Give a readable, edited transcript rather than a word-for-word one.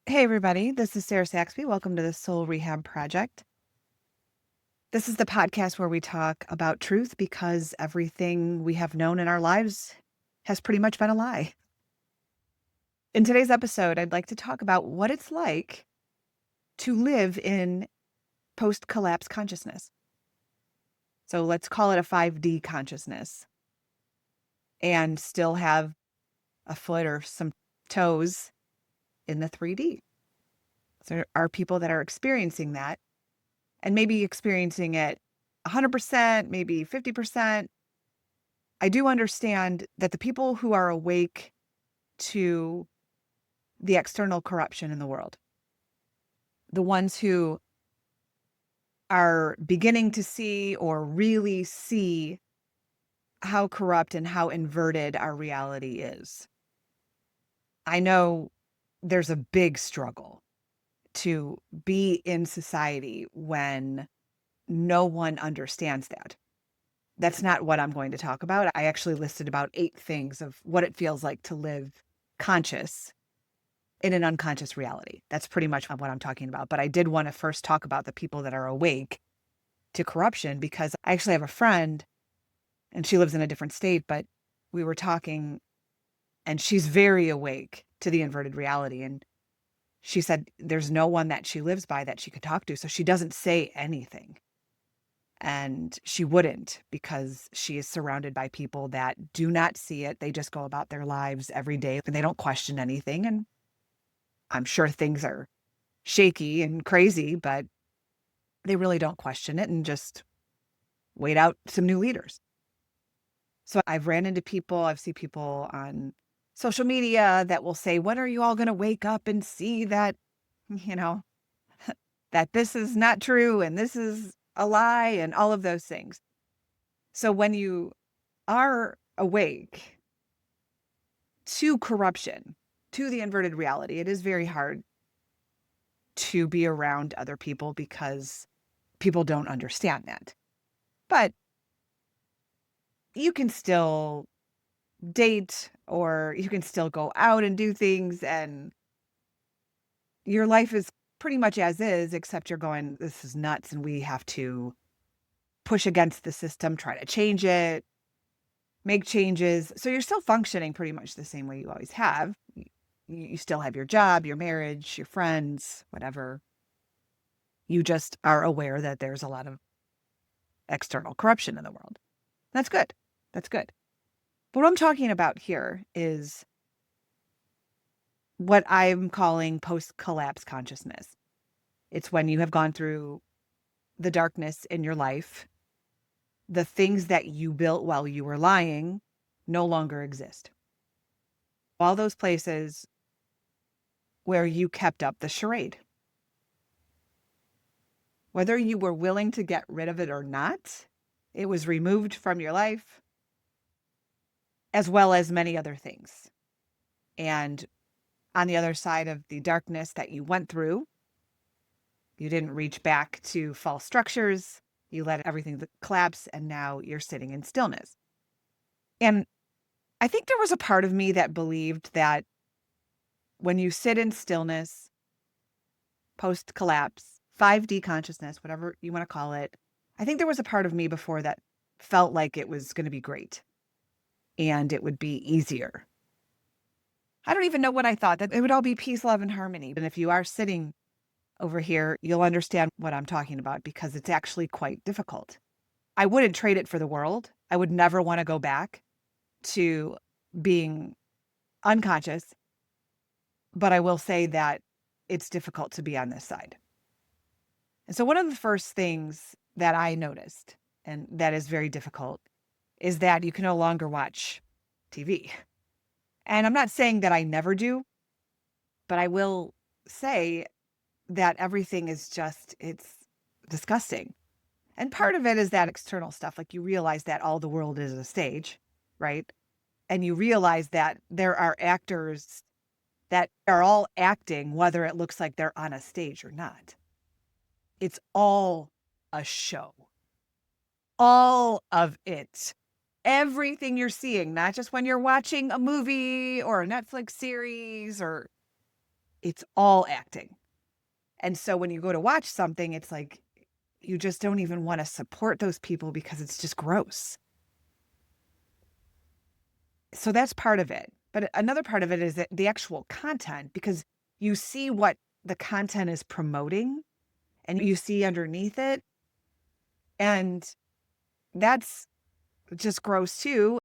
Hey, everybody. This is Sarah Saxby. Welcome to the Soul Rehab Project. This is the podcast where we talk about truth because everything we have known in our lives has pretty much been a lie. In today's episode, I'd like to talk about what it's like to live in post collapse consciousness. So let's call it a 5D consciousness and still have a foot or some toes in the 3D. So there are people that are experiencing that and maybe experiencing it 100%, maybe 50%. I do understand that the people who are awake to the external corruption in the world, the ones who are beginning to see or really see how corrupt and how inverted our reality is. I know there's a big struggle to be in society when no one understands that. That's not what I'm going to talk about. I actually listed about 8 things of what it feels like to live conscious in an unconscious reality. That's pretty much what I'm talking about. But I did want to first talk about the people that are awake to corruption because I actually have a friend and she lives in a different state, but we were talking and she's very awake to the inverted reality. And she said there's no one that she lives by that she could talk to. So she doesn't say anything. And she wouldn't because she is surrounded by people that do not see it. They just go about their lives every day and they don't question anything. And I'm sure things are shaky and crazy, but they really don't question it and just wait out some new leaders. So I've ran into people, I've seen people on social media that will say, when are you all going to wake up and see that, you know, that this is not true and this is a lie and all of those things. So when you are awake to corruption, to the inverted reality, it is very hard to be around other people because people don't understand that. But you can still date or you can still go out and do things and your life is pretty much as is, except you're going, this is nuts and we have to push against the system, try to change it, make changes. So you're still functioning pretty much the same way you always have. You still have your job, your marriage, your friends, whatever. You just are aware that there's a lot of external corruption in the world. That's good. That's good. But what I'm talking about here is what I'm calling post-collapse consciousness. It's when you have gone through the darkness in your life, the things that you built while you were lying no longer exist. All those places where you kept up the charade. Whether you were willing to get rid of it or not, it was removed from your life, as well as many other things. And on the other side of the darkness that you went through, you didn't reach back to false structures. You let everything collapse, and now you're sitting in stillness. And I think there was a part of me that believed that when you sit in stillness, post collapse, 5D consciousness, whatever you want to call it, I think there was a part of me before that felt like it was going to be great and it would be easier. I don't even know what I thought, that it would all be peace, love, and harmony. And if you are sitting over here, you'll understand what I'm talking about because it's actually quite difficult. I wouldn't trade it for the world. I would never want to go back to being unconscious, but I will say that it's difficult to be on this side. And so one of the first things that I noticed, and that is very difficult, is that you can no longer watch TV. And I'm not saying that I never do, but I will say that everything is just, it's disgusting. And part of it is that external stuff. Like you realize that all the world is a stage, right? And you realize that there are actors that are all acting, whether it looks like they're on a stage or not. It's all a show. All of it. Everything you're seeing, not just when you're watching a movie or a Netflix series or It's all acting. And so when you go to watch something, it's like you just don't even wanna support those people because it's just gross. So that's part of it. But another part of it is that the actual content, because you see what the content is promoting and you see underneath it, and that's just gross too.